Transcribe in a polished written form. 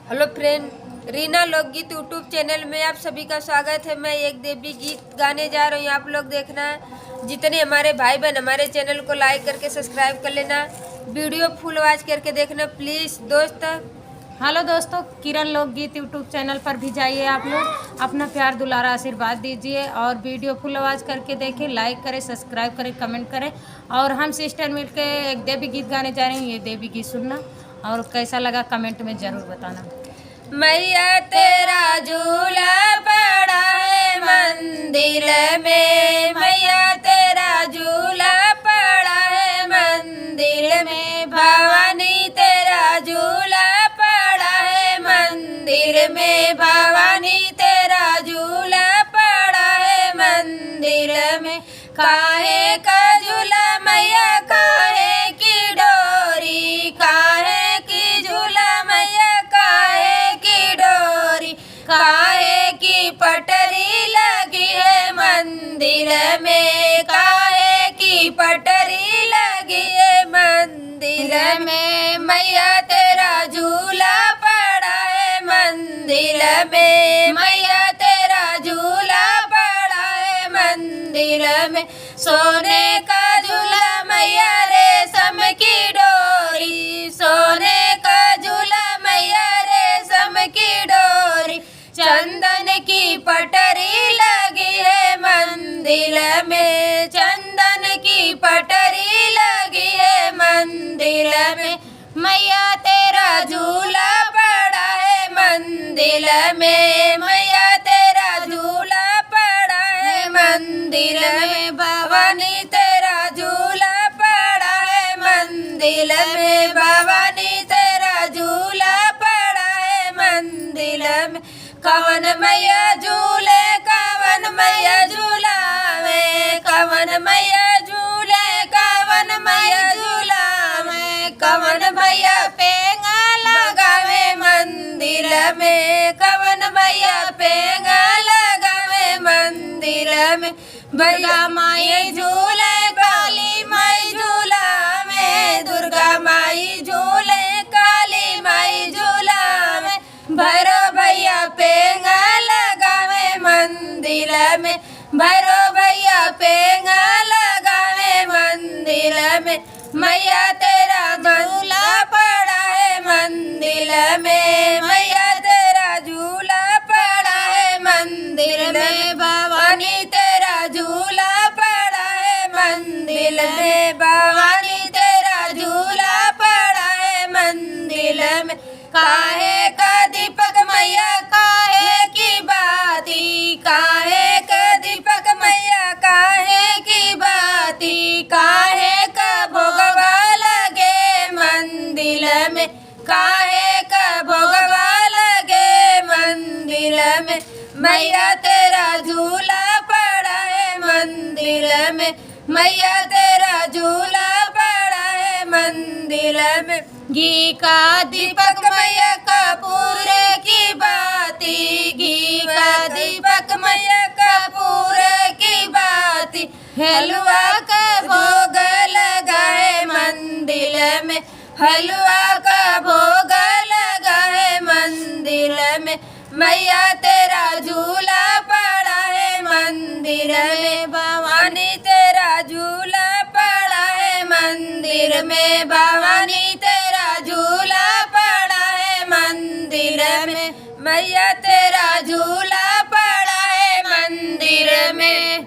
Hello friend, Reena लोकगीत YouTube channel में आप सभी का स्वागत है। मैं एक देवी गीत गाने जा रही हूँ। आप लोग देखना, जितने हमारे भाई बहन हमारे चैनल को लाइक करके सब्सक्राइब कर लेना, वीडियो फुल वॉच करके देखना प्लीज़ दोस्त। हेलो दोस्तों, किरण लोकगीत यूट्यूब चैनल पर भी जाइए। आप लोग अपना प्यार दुलारा आशीर्वाद दीजिए और वीडियो फुल आवाज़ करके देखें, लाइक करें, सब्सक्राइब करें, कमेंट करें। और हम सिस्टर मिलके एक देवी गीत गाने जा रहे हैं। ये देवी गीत सुनना और कैसा लगा कमेंट में ज़रूर बताना। मैया तेरा झूला पड़ा है मंदिर में, मैया तेरा झूला पड़ा है मंदिर में, भवानी तेरा झूला पड़ा है मंदिर में, भवानी तेरा झूला पड़ा है मंदिर में। काहे का झूला मैया, काहे की डोरी, काहे की झूला मैया, काहे की डोरी, काहे की पटरी लगी है मंदिर में, काहे की पटरी लगी है मंदिर में। मैया तेरा झूला पड़ा है मंदिर में, मैया तेरा झूला पड़ा है मंदिर में। सोने का झूला मैया, रेशम की डोरी, सोने का झूला मैया, रेशम की डोरी, चंदन की पटरी लगी है मंदिर में, चंदन की पटरी लगी है मंदिर में। मैया तेरा झूला पड़ा है मंदिर में, मैया तेरा झूला पड़ा है मंदिर में, भवानी तेरा झूला पड़ा है मंदिर में, भवानी तेरा झूला पड़ा है मंदिर में। कवन मैया झूले, कवन मैया झूलावे, कवन मैया झूले, कवन मैया झूलावे, कवन मैया पेंगा लगावे मंदिर में, कवन मैया पेंगा लगावे मंदिर में। दुर्गा माई झूले, काली माई झूलावे, दुर्गा माई झूले, काली माई झूलावे, भैरव भैया पेंगा लगावे मंदिर में, भैरव भैया पेंगा लगावे मंदिर में। मैया तेरा झूला पड़ा है मंदिर में, मैया तेरा झूला पड़ा है मंदिर में, भवानी तेरा झूला पड़ा है मंदिर में, भवानी तेरा झूला पड़ा है मंदिर में। काहे का दीपक मैया, काहे की बाती, काहे का दीपक मैया, काहे की बाती, काहे का भोगवा लगे मंदिर में, काहे का भोगवा लगे मंदिर में। मैया तेरा झूला पड़ा है मंदिर में, मैया तेरा झूला पड़ा है मंदिर में। घी का दीपक मैया, कपूर की बाती, घी का दीपक मैया, कपूर की बाती, हलवा का भोग लगा है मंदिर में, हलवा का भोग लगा है मंदिर में। मैया तेरा झूला पड़ा है मंदिर में, भवानी तेरा झूला पड़ा है मंदिर में, भवानी तेरा झूला पड़ा है मंदिर में। मैया तेरा झूला